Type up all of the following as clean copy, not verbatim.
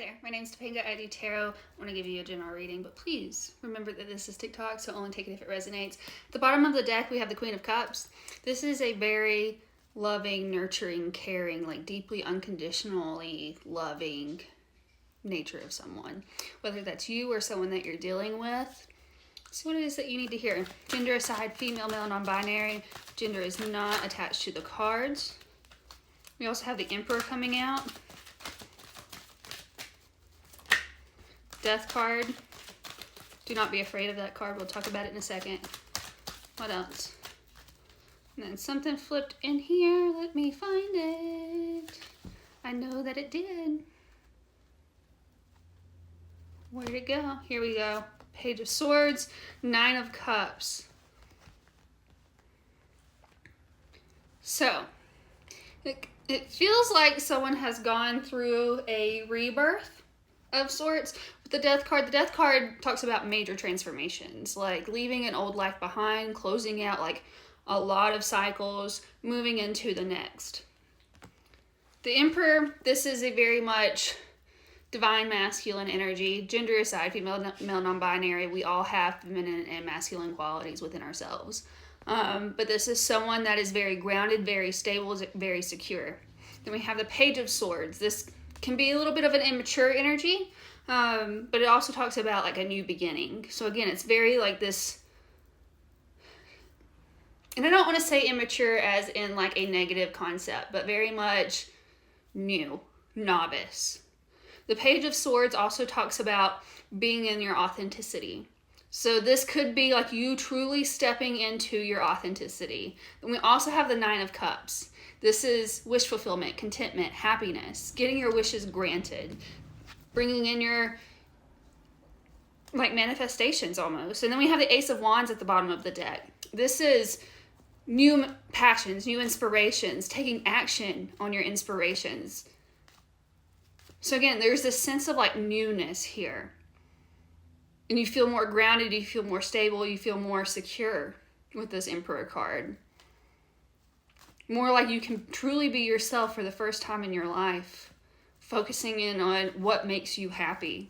there, my name's Tapainga. I do tarot. I want to give you a general reading, but please remember that this is TikTok, so only take it if it resonates. At the bottom of the deck, we have the Queen of Cups. This is a very loving, nurturing, caring, like deeply unconditionally loving nature of someone. Whether that's you or someone that you're dealing with. See what it is that you need to hear. Gender aside, female, male, non-binary. Gender is not attached to the cards. We also have the Emperor coming out. Death card. Do not be afraid of that card. We'll talk about it in a second. What else? And then something flipped in here. Let me find it. I know that it did. Where'd it go? Here we go. Page of Swords, Nine of Cups. So, it feels like someone has gone through a rebirth of sorts. With the Death card talks about major transformations, like leaving an old life behind, closing out like a lot of cycles, moving into the next. The Emperor, this is a very much divine masculine energy. Gender aside, female, male, non-binary, we all have feminine and masculine qualities within ourselves. But this is someone that is very grounded, very stable, very secure. Then we have the Page of Swords. This can be a little bit of an immature energy, but it also talks about like a new beginning. So again, it's very like this, and I don't want to say immature as in like a negative concept, but very much new, novice. The Page of Swords also talks about being in your authenticity. So this could be like you truly stepping into your authenticity. And we also have the Nine of Cups. This is wish fulfillment, contentment, happiness, getting your wishes granted, bringing in your like manifestations almost. And then we have the Ace of Wands at the bottom of the deck. This is new passions, new inspirations, taking action on your inspirations. So again, there's this sense of like newness here. And you feel more grounded, you feel more stable, you feel more secure with this Emperor card. More like you can truly be yourself for the first time in your life. Focusing in on what makes you happy.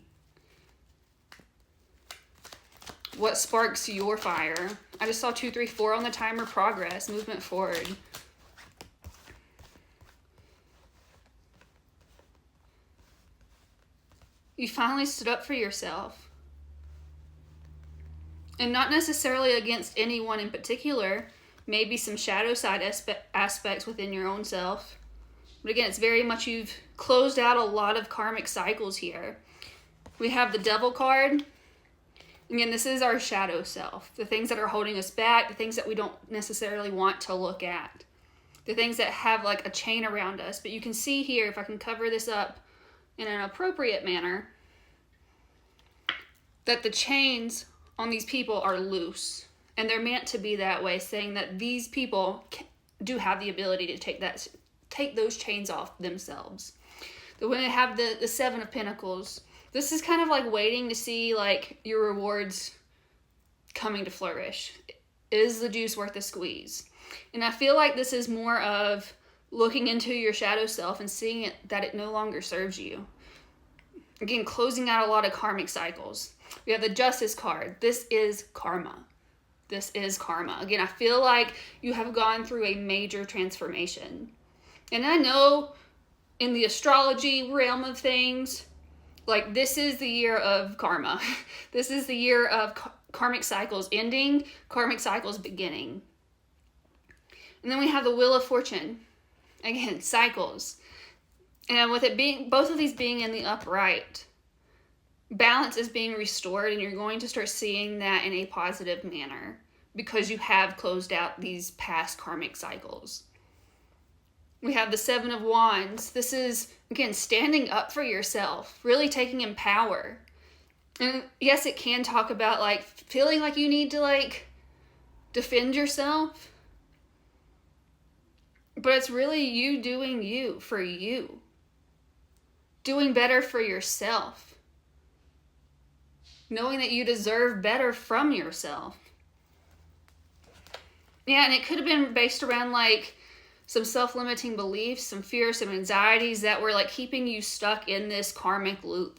What sparks your fire. I just saw 2, 3, 4 on the timer. Progress, movement forward. You finally stood up for yourself. And not necessarily against anyone in particular. Maybe some shadow side aspects within your own self. But again, it's very much you've closed out a lot of karmic cycles here. We have the Devil card. Again, this is our shadow self. The things that are holding us back. The things that we don't necessarily want to look at. The things that have like a chain around us. But you can see here, if I can cover this up in an appropriate manner, that the chains on these people are loose. And they're meant to be that way, saying that these people do have the ability to take those chains off themselves. But when they have the Seven of Pentacles, this is kind of like waiting to see like your rewards coming to flourish. Is the juice worth the squeeze? And I feel like this is more of looking into your shadow self and seeing that it no longer serves you. Again, closing out a lot of karmic cycles. We have the Justice card. This is karma. This is karma. Again, I feel like you have gone through a major transformation. And I know in the astrology realm of things, like this is the year of karma. This is the year of karmic cycles ending, karmic cycles beginning. And then we have the Wheel of Fortune. Again, cycles. And with it being, both of these being in the upright, balance is being restored, and you're going to start seeing that in a positive manner because you have closed out these past karmic cycles. We have the Seven of Wands. This is, again, standing up for yourself, really taking in power. And yes, it can talk about like feeling like you need to like defend yourself, but it's really you doing you for you. Doing better for yourself. Knowing that you deserve better from yourself. Yeah, and it could have been based around like some self-limiting beliefs, some fears, some anxieties that were like keeping you stuck in this karmic loop.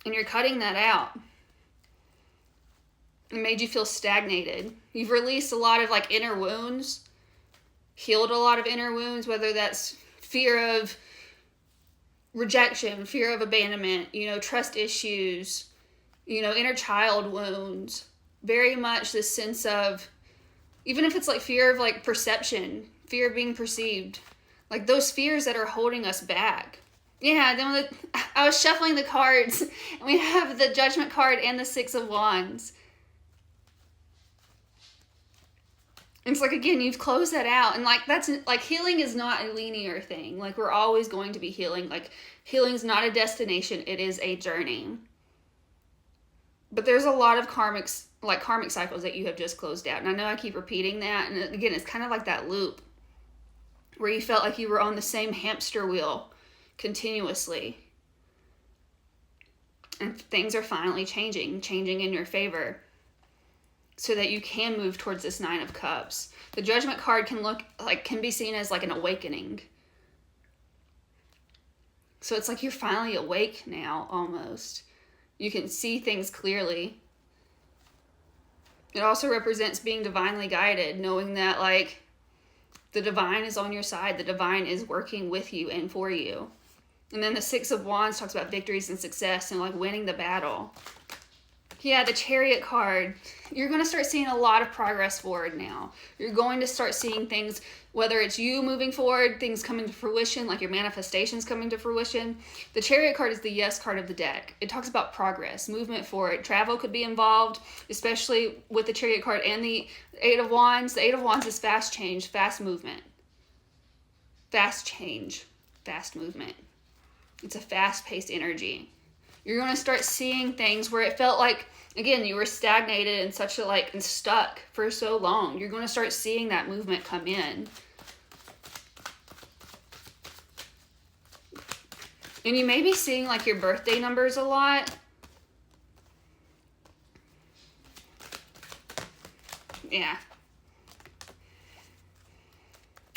And you're cutting that out. It made you feel stagnated. You've released a lot of like inner wounds, healed a lot of inner wounds, whether that's fear of rejection, fear of abandonment, trust issues, inner child wounds. Very much this sense of, even if it's like fear of like perception, fear of being perceived, like those fears that are holding us back. Yeah, then I was shuffling the cards, and we have the Judgment card and the Six of Wands. It's like, again, you've closed that out. And like, that's like, healing is not a linear thing. Like, we're always going to be healing. Like, healing's not a destination. It is a journey. But there's a lot of karmic cycles that you have just closed out. And I know I keep repeating that. And again, it's kind of like that loop where you felt like you were on the same hamster wheel continuously. And things are finally changing in your favor, so that you can move towards this Nine of Cups. The Judgment card can be seen as like an awakening. So it's like you're finally awake now, almost. You can see things clearly. It also represents being divinely guided, knowing that like the divine is on your side. The divine is working with you and for you. And then the Six of Wands talks about victories and success and like winning the battle. Yeah, the Chariot card. You're going to start seeing a lot of progress forward now. You're going to start seeing things, whether it's you moving forward, things coming to fruition, like your manifestations coming to fruition. The Chariot card is the yes card of the deck. It talks about progress, movement forward. Travel could be involved, especially with the Chariot card and the Eight of Wands. The Eight of Wands is fast change, fast movement. Fast change, fast movement. It's a fast-paced energy. You're going to start seeing things where it felt like, again, you were stagnated and stuck for so long. You're going to start seeing that movement come in. And you may be seeing like your birthday numbers a lot. Yeah.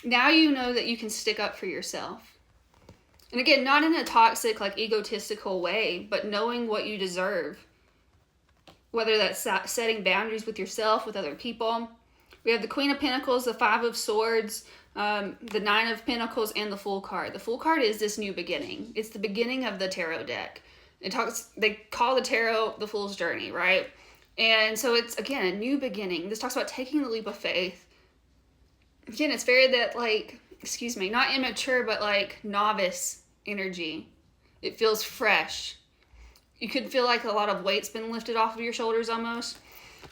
Now you know that you can stick up for yourself. And again, not in a toxic, like egotistical way, but knowing what you deserve. Whether that's setting boundaries with yourself, with other people. We have the Queen of Pentacles, the Five of Swords, the Nine of Pentacles, and the Fool card. The Fool card is this new beginning. It's the beginning of the tarot deck. They call the tarot the Fool's Journey, right? And so it's, again, a new beginning. This talks about taking the leap of faith. Again, it's very not immature, but like novice energy. It feels fresh. You could feel like a lot of weight's been lifted off of your shoulders almost.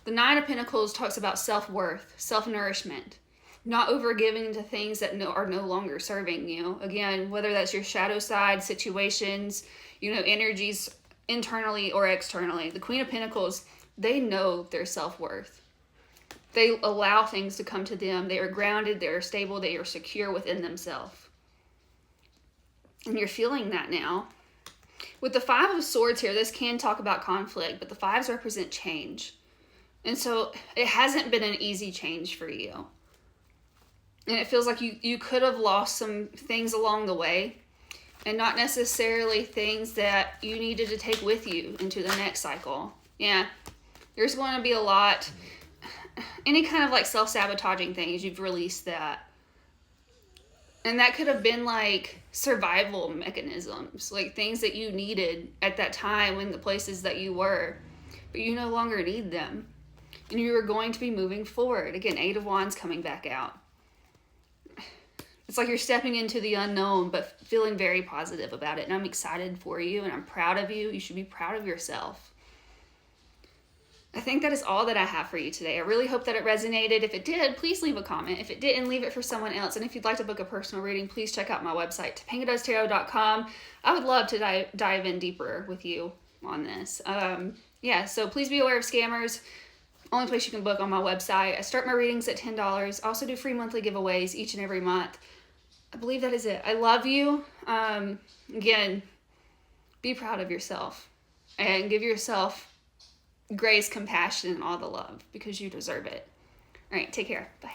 The Nine of Pentacles talks about self-worth, self-nourishment, not overgiving to things that are no longer serving you. Again, whether that's your shadow side, situations, energies internally or externally. The Queen of Pentacles, they know their self-worth. They allow things to come to them. They are grounded, they are stable, they are secure within themselves. And you're feeling that now. With the Five of Swords here, this can talk about conflict, but the fives represent change. And so it hasn't been an easy change for you. And it feels like you could have lost some things along the way, and not necessarily things that you needed to take with you into the next cycle. Yeah, there's going to be a lot, any kind of like self-sabotaging things, you've released that. And that could have been like survival mechanisms, like things that you needed at that time in the places that you were, but you no longer need them. And you are going to be moving forward. Again, Eight of Wands coming back out. It's like you're stepping into the unknown, but feeling very positive about it. And I'm excited for you, and I'm proud of you. You should be proud of yourself. I think that is all that I have for you today. I really hope that it resonated. If it did, please leave a comment. If it didn't, leave it for someone else. And if you'd like to book a personal reading, please check out my website, tapaingadoestarot.com. I would love to dive in deeper with you on this. So please be aware of scammers. Only place you can book on my website. I start my readings at $10. I also do free monthly giveaways each and every month. I believe that is it. I love you. Again, be proud of yourself and give yourself grace, compassion, and all the love, because you deserve it. All right, take care. Bye.